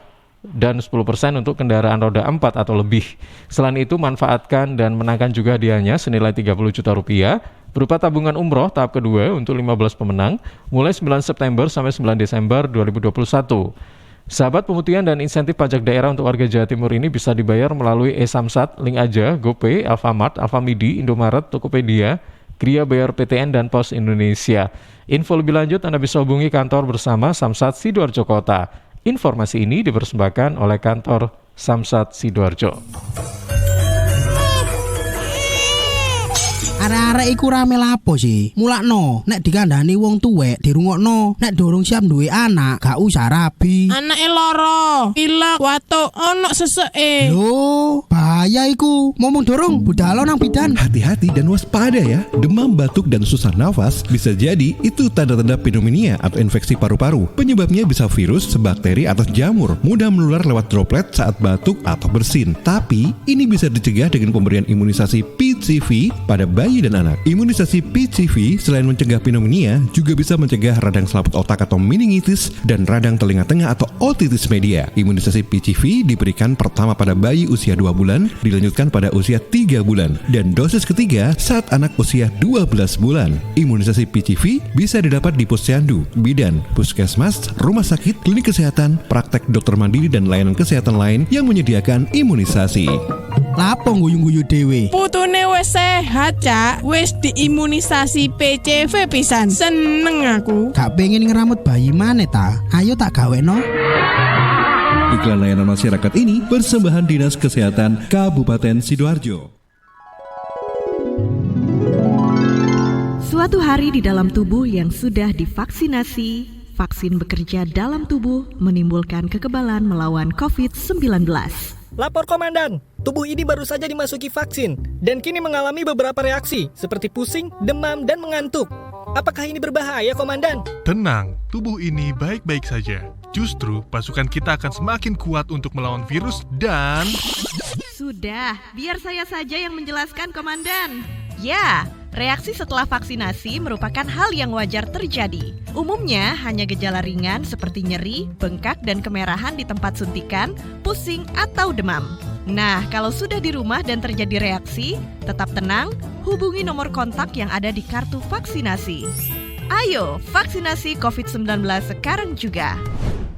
dan 10% untuk kendaraan roda 4 atau lebih. Selain itu, manfaatkan dan menangkan juga hadiahnya senilai 30 juta rupiah berupa tabungan umroh tahap kedua untuk 15 pemenang mulai 9 September sampai 9 Desember 2021. Sahabat, pemutihan dan insentif pajak daerah untuk warga Jawa Timur ini bisa dibayar melalui e-Samsat, Link Aja, GoPay, Alfamart, Alfamidi, Indomaret, Tokopedia, Kria Bayar PTN, dan Pos Indonesia. Info lebih lanjut Anda bisa hubungi kantor bersama Samsat Sidoarjo Kota. Informasi ini dipersembahkan oleh kantor Samsat Sidoarjo. Arek-arek iku rame lapo sih? Mulakno, nek dikandani wong tuwek dirungokno, nek durung siap duwe anak, gak usah rabi. Anake loro, pilek, watuk, ono seseke. Lho, bahaya iku. Momong dorong budalo nang bidan. Hati-hati dan waspada ya. Demam, batuk, dan susah nafas bisa jadi itu tanda-tanda pneumonia atau infeksi paru-paru. Penyebabnya bisa virus, bakteri, atau jamur. Mudah menular lewat droplet saat batuk atau bersin. Tapi ini bisa dicegah dengan pemberian imunisasi PCV pada bayi dan anak. Imunisasi PCV selain mencegah pneumonia juga bisa mencegah radang selaput otak atau meningitis dan radang telinga tengah atau otitis media. Imunisasi PCV diberikan pertama pada bayi usia 2 bulan, dilanjutkan pada usia 3 bulan, dan dosis ketiga saat anak usia 12 bulan. Imunisasi PCV bisa didapat di posyandu, bidan, puskesmas, rumah sakit, klinik kesehatan, praktek dokter mandiri, dan layanan kesehatan lain yang menyediakan imunisasi. Lapo guyu-guyu dewe? Putune wis sehat, Cak. Wis diimunisasi PCV pisan. Seneng aku. Gak pengen ngeramut bayi maneh ta? Ayo tak gaweno. Iklan layanan masyarakat ini persembahan Dinas Kesehatan Kabupaten Sidoarjo. Suatu hari di dalam tubuh yang sudah divaksinasi, vaksin bekerja dalam tubuh menimbulkan kekebalan melawan COVID-19. Lapor Komandan, tubuh ini baru saja dimasuki vaksin dan kini mengalami beberapa reaksi seperti pusing, demam, dan mengantuk. Apakah ini berbahaya, Komandan? Tenang, tubuh ini baik-baik saja. Justru pasukan kita akan semakin kuat untuk melawan virus dan... Sudah, biar saya saja yang menjelaskan, Komandan. Ya, Reaksi setelah vaksinasi merupakan hal yang wajar terjadi. Umumnya hanya gejala ringan seperti nyeri, bengkak, dan kemerahan di tempat suntikan, pusing, atau demam. Nah, kalau sudah di rumah dan terjadi reaksi, tetap tenang, hubungi nomor kontak yang ada di kartu vaksinasi. Ayo, vaksinasi COVID-19 sekarang juga.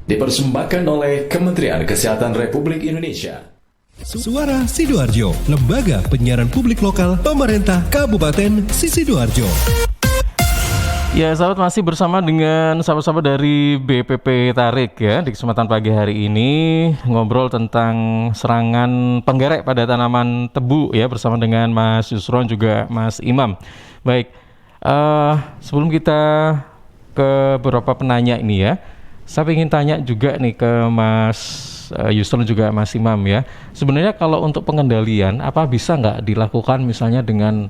Dipersembahkan oleh Kementerian Kesehatan Republik Indonesia. Suara Sidoarjo, lembaga penyiaran publik lokal pemerintah Kabupaten Sidoarjo. Ya, sahabat, masih bersama dengan sahabat-sahabat dari BPP Tarik ya. Di kesempatan pagi hari ini ngobrol tentang serangan penggerek pada tanaman tebu ya, bersama dengan Mas Yusron juga Mas Imam. Baik, sebelum kita ke beberapa penanya ini ya, saya ingin tanya juga nih ke Mas Yusron juga Mas Imam ya. Sebenarnya kalau untuk pengendalian, apa bisa nggak dilakukan misalnya dengan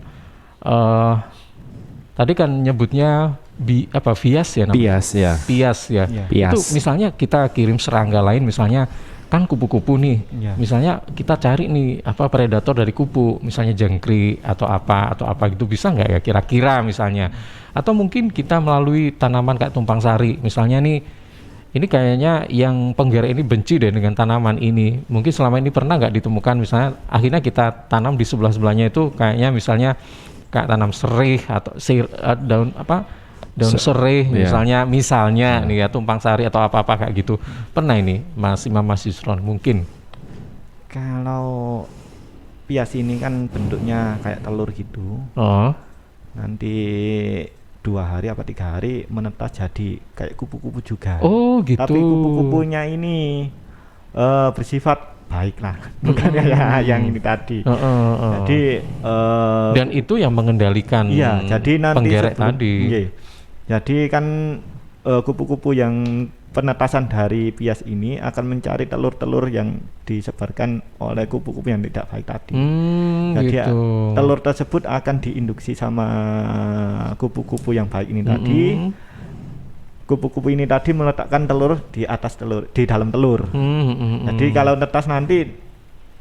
tadi kan nyebutnya bias ya namanya? Bias ya. Bias. Itu misalnya kita kirim serangga lain, misalnya kan kupu-kupu nih. Misalnya kita cari nih predator dari kupu, misalnya jangkrik atau apa gitu, bisa nggak ya kira-kira misalnya? Atau mungkin kita melalui tanaman kayak tumpang sari, misalnya nih. Ini kayaknya yang penggerek ini benci deh dengan tanaman ini. Mungkin selama ini pernah nggak ditemukan misalnya akhirnya kita tanam di sebelah-sebelahnya itu kayaknya misalnya kayak tanam serih atau daun serih misalnya nih ya, tumpang sari atau apa-apa kayak gitu. Pernah ini Mas Imam, Mas Yusron mungkin? Kalau bias ini kan bentuknya kayak telur gitu. Nanti 2 hari apa 3 hari menetas jadi kayak kupu-kupu juga. Oh gitu. Tapi kupu-kupunya ini bersifat baik lah, bukan kayak yang ini tadi. Jadi dan itu yang mengendalikan jadi nanti penggerek tadi. Jadi kan kupu-kupu yang penetasan dari bias ini akan mencari telur-telur yang disebarkan oleh kupu-kupu yang tidak baik tadi. Jadi gitu. Telur tersebut akan diinduksi sama kupu-kupu yang baik ini tadi. Kupu-kupu ini tadi meletakkan telur di atas telur, di dalam telur. Jadi kalau netas nanti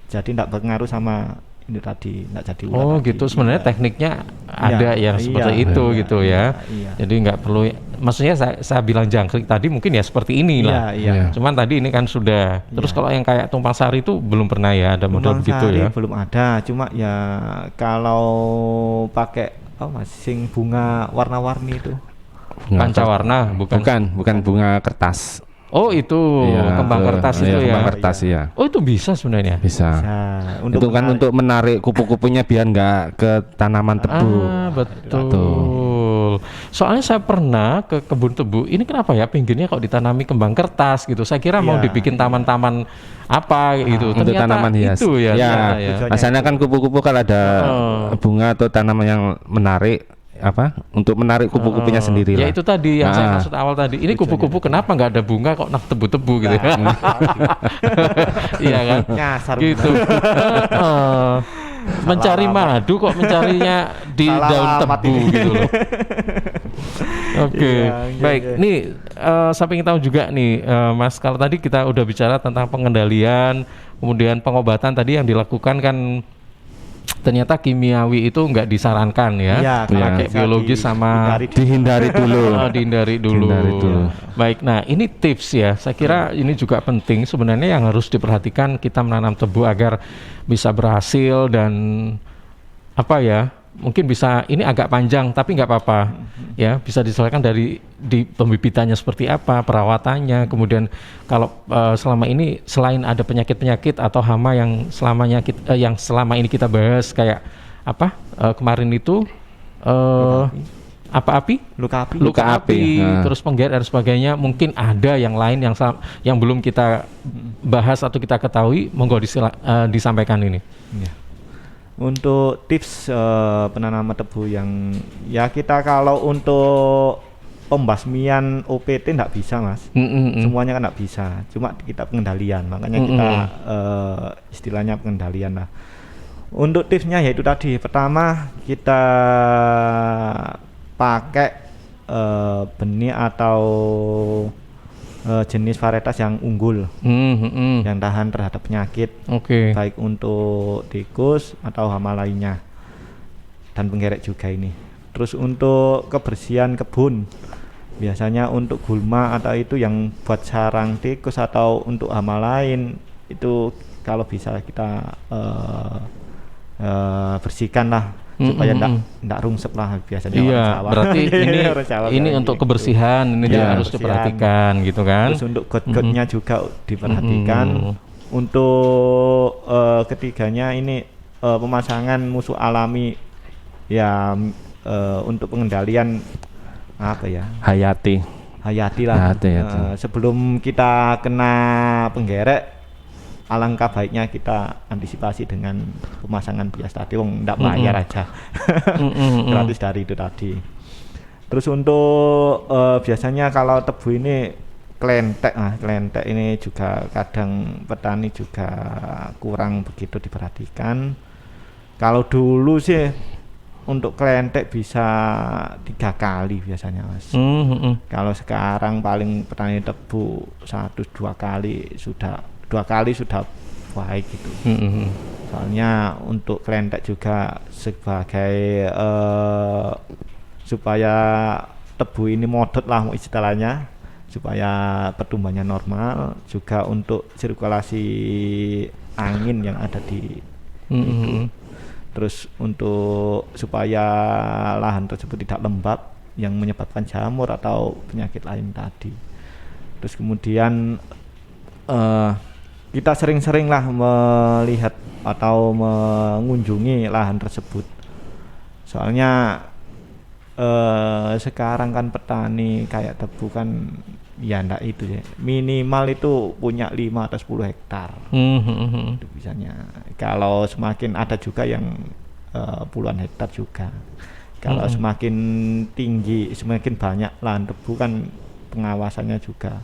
jadi tidak berpengaruh sama ini tadi, tidak jadi ular. Oh tadi. Gitu, sebenarnya tekniknya ada yang seperti itu gitu ya. Jadi nggak perlu, maksudnya saya bilang jangkrik tadi mungkin ya seperti ini lah. Cuman tadi ini kan sudah. Terus kalau yang kayak tumpang sari itu belum pernah ya ada model begitu ya? Belum ada, cuma ya kalau pakai sing bunga warna-warni itu. Pancawarna, bukan bunga kertas. Oh itu kembang kertas itu ya. Kembang kertas ya. Oh itu bisa sebenarnya. Bisa. Itu kan untuk menarik kupu-kupunya biar nggak ke tanaman tebu. Betul. Soalnya saya pernah ke kebun tebu. Ini kenapa ya pinggirnya kok ditanami kembang kertas gitu? Saya kira mau dibikin taman-taman apa gitu. Untuk ternyata tanaman hias. Itu ya. Asalnya kan kupu-kupu kalau ada bunga atau tanaman yang menarik. Untuk menarik kupu-kupunya sendiri ya itu tadi yang saya maksud awal tadi. Ini kupu-kupu kenapa nggak ada bunga kok tebu-tebu gitu ya? Iya kan? Nyasar gitu. Mencari madu kok mencarinya di daun tebu gitu loh. Oke. Baik, nih saya ingin tahu juga nih Mas, kalau tadi kita udah bicara tentang pengendalian, kemudian pengobatan tadi yang dilakukan kan ternyata kimiawi itu nggak disarankan ya, pakai biologis sama dihindari dulu. Baik, nah ini tips ya, saya kira ini juga penting sebenarnya yang harus diperhatikan kita menanam tebu agar bisa berhasil dan mungkin bisa, ini agak panjang tapi nggak apa-apa ya, bisa disesuaikan dari di pembibitannya seperti apa, perawatannya, kemudian kalau selama ini selain ada penyakit-penyakit atau hama yang selama ini kita bahas kayak kemarin itu luka api, terus penggerek dan sebagainya, mungkin ada yang lain yang belum kita bahas atau kita ketahui, monggo disampaikan ini. Untuk tips penanaman tebu yang kita kalau untuk pembasmian OPT enggak bisa Mas, semuanya kan enggak bisa, cuma kita pengendalian, makanya kita istilahnya pengendalian lah. Untuk tipsnya yaitu tadi, pertama kita pakai benih atau jenis varietas yang unggul, yang tahan terhadap penyakit, baik untuk tikus atau hama lainnya. badan penggerek juga ini. Terus untuk kebersihan kebun, biasanya untuk gulma atau itu yang buat sarang tikus atau untuk hama lain itu kalau bisa kita bersihkan lah supaya enggak rungsep lah biasanya. Iya, berarti ini untuk gitu. kebersihan ini juga harus diperhatikan gitu kan. Terus untuk got-gotnya juga diperhatikan. Untuk ketiganya ini pemasangan musuh alami ya, untuk pengendalian apa ya? Hayati lah. Sebelum kita kena penggerek, alangkah baiknya kita antisipasi dengan pemasangan bias tadi, ndak bayar aja. Gratis dari itu tadi. Terus untuk biasanya kalau tebu ini kelentek ini juga kadang petani juga kurang begitu diperhatikan. Kalau dulu sih untuk kelentek bisa 3 kali biasanya, Mas. Kalau sekarang paling petani tebu 1-2 kali sudah baik gitu. Soalnya untuk kelentek juga sebagai supaya tebu ini modot lah istilahnya, supaya pertumbuhannya normal, juga untuk sirkulasi angin yang ada di itu. Terus untuk supaya lahan tersebut tidak lembab yang menyebabkan jamur atau penyakit lain tadi. Terus kemudian kita sering-sering lah melihat atau mengunjungi lahan tersebut. Soalnya sekarang kan petani kayak tebu kan ya ndak itu ya. Minimal itu punya 5 atau 10 hektar. Itu bisanya. Kalau semakin ada juga yang puluhan hektar juga. Kalau semakin tinggi, semakin banyak lahan tebu kan pengawasannya juga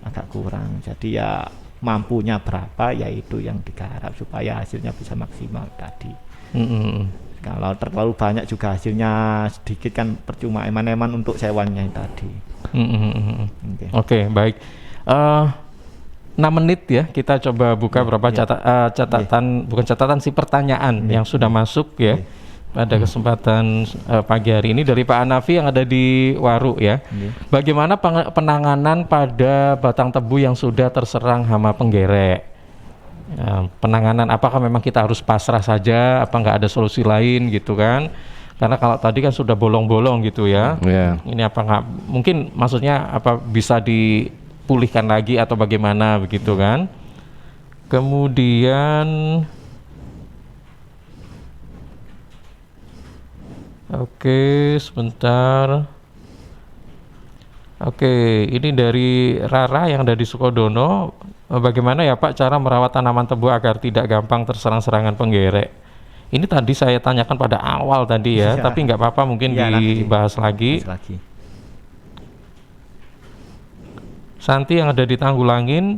agak kurang. Jadi ya mampunya berapa yaitu yang digarap supaya hasilnya bisa maksimal tadi. Kalau terlalu banyak juga hasilnya sedikit kan percuma, eman-eman untuk sewanya tadi. Oke, baik. 6 menit ya, kita coba buka beberapa catatan, bukan catatan sih, pertanyaan yang sudah masuk ya. Pada kesempatan pagi hari ini dari Pak Hanafi yang ada di Waru ya. Bagaimana penanganan pada batang tebu yang sudah terserang hama penggerek? Penanganan apakah memang kita harus pasrah saja? Apa nggak ada solusi lain gitu kan? Karena kalau tadi kan sudah bolong-bolong gitu ya. Ini apa nggak mungkin, maksudnya apa bisa dipulihkan lagi atau bagaimana begitu kan? Kemudian oke, sebentar. Oke, ini dari Rara yang ada di Sukodono. Bagaimana ya Pak cara merawat tanaman tebu agar tidak gampang terserang serangan penggerek? Ini tadi saya tanyakan pada awal tadi ya, tapi nggak apa-apa mungkin dibahas lagi. Santi yang ada di Tanggulangin,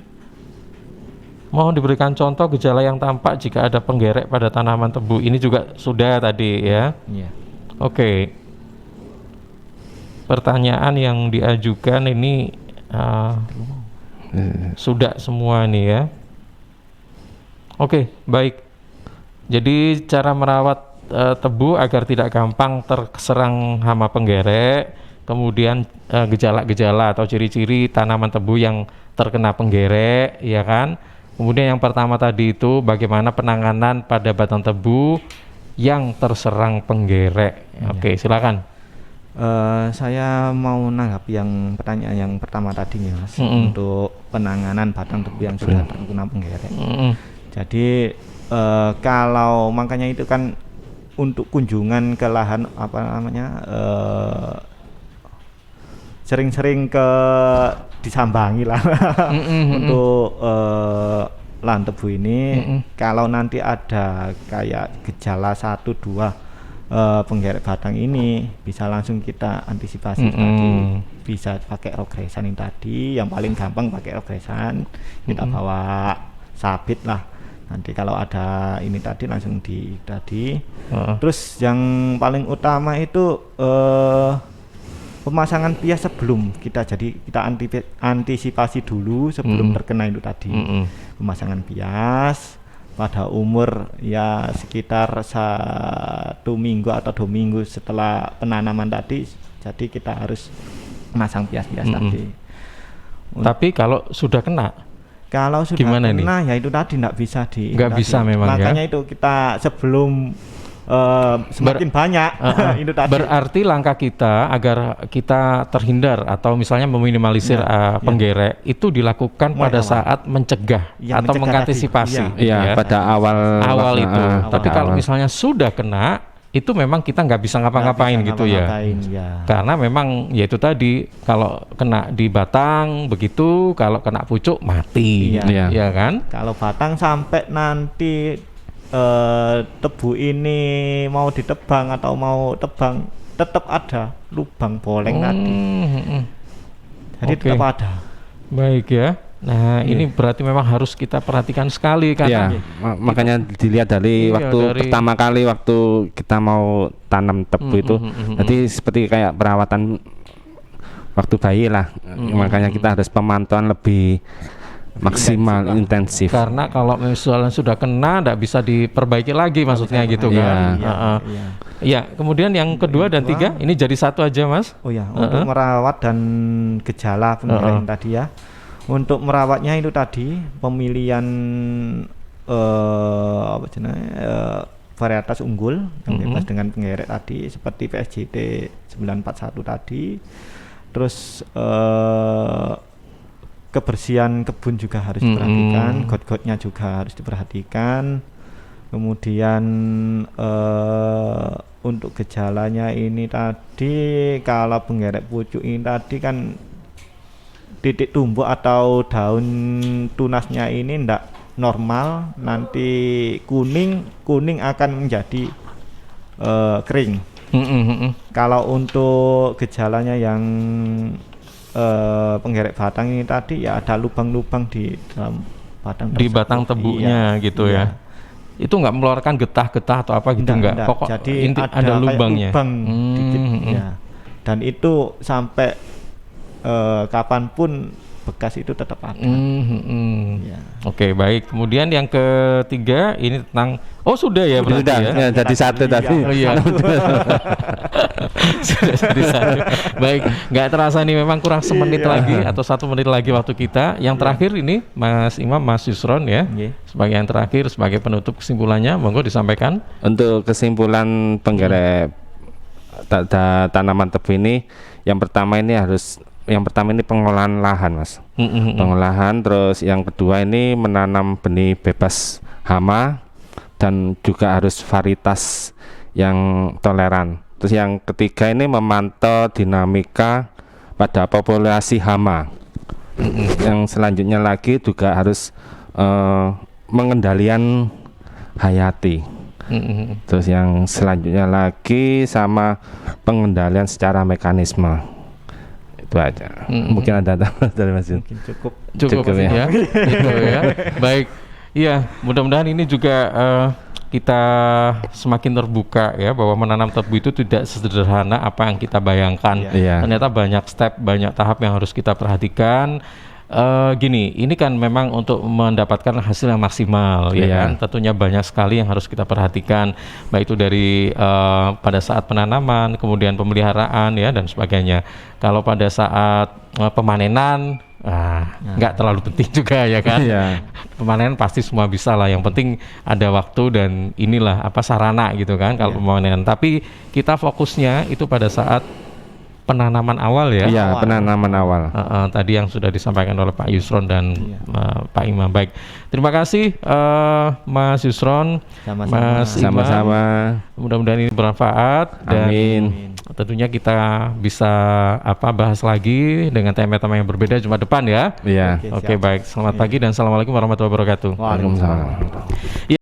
mohon diberikan contoh gejala yang tampak jika ada penggerek pada tanaman tebu. Ini juga sudah tadi ya. Oke. Pertanyaan yang diajukan ini sudah semua nih ya. Oke, baik. Jadi cara merawat tebu agar tidak gampang terserang hama penggerek, kemudian gejala-gejala atau ciri-ciri tanaman tebu yang terkena penggerek, ya kan? Kemudian yang pertama tadi itu bagaimana penanganan pada batang tebu yang terserang penggerek. Oke, silakan. Saya mau menanggapi yang pertanyaan yang pertama tadi nih Mas, untuk penanganan batang tebu yang sudah terkena penggerek. Jadi kalau makanya itu kan untuk kunjungan ke lahan apa namanya, sering-sering ke disambangi lah untuk lahan tebu ini. Kalau nanti ada kayak gejala 1-2 penggerek batang ini, bisa langsung kita antisipasi tadi. Bisa pakai rogresan ini tadi, yang paling gampang pakai rogresan, kita bawa sabit lah. Nanti kalau ada ini tadi langsung tadi. Terus yang paling utama itu pemasangan pias sebelum kita antisipasi dulu sebelum terkena itu tadi. Pemasangan pias, pada umur ya sekitar 1 minggu atau 2 minggu setelah penanaman tadi, jadi kita harus masang bias-bias tadi. Tapi kalau sudah kena, kalau sudah gimana kena ya itu tadi nggak bisa nggak bisa memang. Makanya ya? itu kita sebelum semakin banyak itu tadi. Berarti langkah kita agar kita terhindar atau misalnya meminimalisir penggerek itu dilakukan pada saat mencegah atau mengantisipasi. Iya, pada awal itu. Tapi kalau misalnya sudah kena, itu memang kita nggak bisa ngapa-ngapain gitu ya. Karena memang ya itu tadi, kalau kena di batang begitu, kalau kena pucuk mati, ya kan? Kalau batang sampai nanti tebu ini mau ditebang atau mau tebang, tetap ada lubang boleng tadi. Jadi tetap ada. Baik ya. Nah ini berarti memang harus kita perhatikan sekali kan. Makanya dilihat dari pertama kali waktu kita mau tanam tebu itu. Jadi seperti kayak perawatan waktu bayi lah. Makanya kita harus pemantauan lebih maksimal, intensif. Karena kalau misalnya sudah kena, tidak bisa diperbaiki lagi, maksudnya gitu kan. Iya. Kemudian yang kedua dan tiga, ini jadi satu aja Mas. Oh ya, untuk merawat dan gejala penggerek tadi ya. Untuk merawatnya itu tadi pemilihan varietas unggul yang bebas dengan penggerek tadi, seperti PSJT 941 tadi. Terus kebersihan kebun juga harus diperhatikan, got-gotnya juga harus diperhatikan. Kemudian untuk gejalanya ini tadi, kalau penggerek pucuk ini tadi kan titik tumbuh atau daun tunasnya ini ndak normal, nanti kuning akan menjadi kering. Kalau untuk gejalanya yang penggerek batang ini tadi ya ada lubang-lubang di dalam batang di batang tebunya gitu ya. Itu nggak mengeluarkan getah-getah atau apa gitu enggak? Pokok jadi ada lubangnya. Lubang dikit ya. Dan itu sampai kapanpun bekas itu tetap ada. Oke, baik. Kemudian yang ketiga ini tentang sudah ya berarti ya. Jadi satu tadi. Sudah jadi satu. Baik, nggak terasa nih memang kurang semenit lagi atau 1 menit lagi waktu kita. Yang terakhir ini Mas Imam, Mas Yusron ya. Sebagai yang terakhir, sebagai penutup kesimpulannya, monggo disampaikan. Untuk kesimpulan penggerek tanaman tebu ini, yang pertama ini pengolahan lahan Mas. Pengolahan, terus yang kedua ini menanam benih bebas hama dan juga harus varietas yang toleran. Terus yang ketiga ini memantau dinamika pada populasi hama. Yang selanjutnya lagi juga harus mengendalikan hayati. Terus yang selanjutnya lagi sama pengendalian secara mekanisme. Itu aja. Mungkin ada dari Mas Jun. Cukup ya. Gitu ya. Baik. Iya, mudah-mudahan ini juga kita semakin terbuka ya, bahwa menanam tebu itu tidak sederhana apa yang kita bayangkan. Ternyata banyak step, banyak tahap yang harus kita perhatikan. Gini, ini kan memang untuk mendapatkan hasil yang maksimal, ya kan? Tentunya banyak sekali yang harus kita perhatikan, baik itu dari pada saat penanaman, kemudian pemeliharaan ya dan sebagainya. Kalau pada saat pemanenan, nggak terlalu penting juga ya kan? Pemanenan pasti semua bisa lah. Yang penting ada waktu dan inilah sarana gitu kan kalau pemanenan. Tapi kita fokusnya itu pada saat penanaman awal ya. Penanaman awal. Tadi yang sudah disampaikan oleh Pak Yusron dan Pak Imam. Baik, terima kasih Mas Yusron, Mas Imam. Sama-sama. Mudah-mudahan ini bermanfaat. Amin. Dan tentunya kita bisa bahas lagi dengan tema-tema yang berbeda Jumat depan ya. Iya. Oke, baik. Selamat pagi dan assalamualaikum warahmatullahi wabarakatuh. Waalaikumsalam.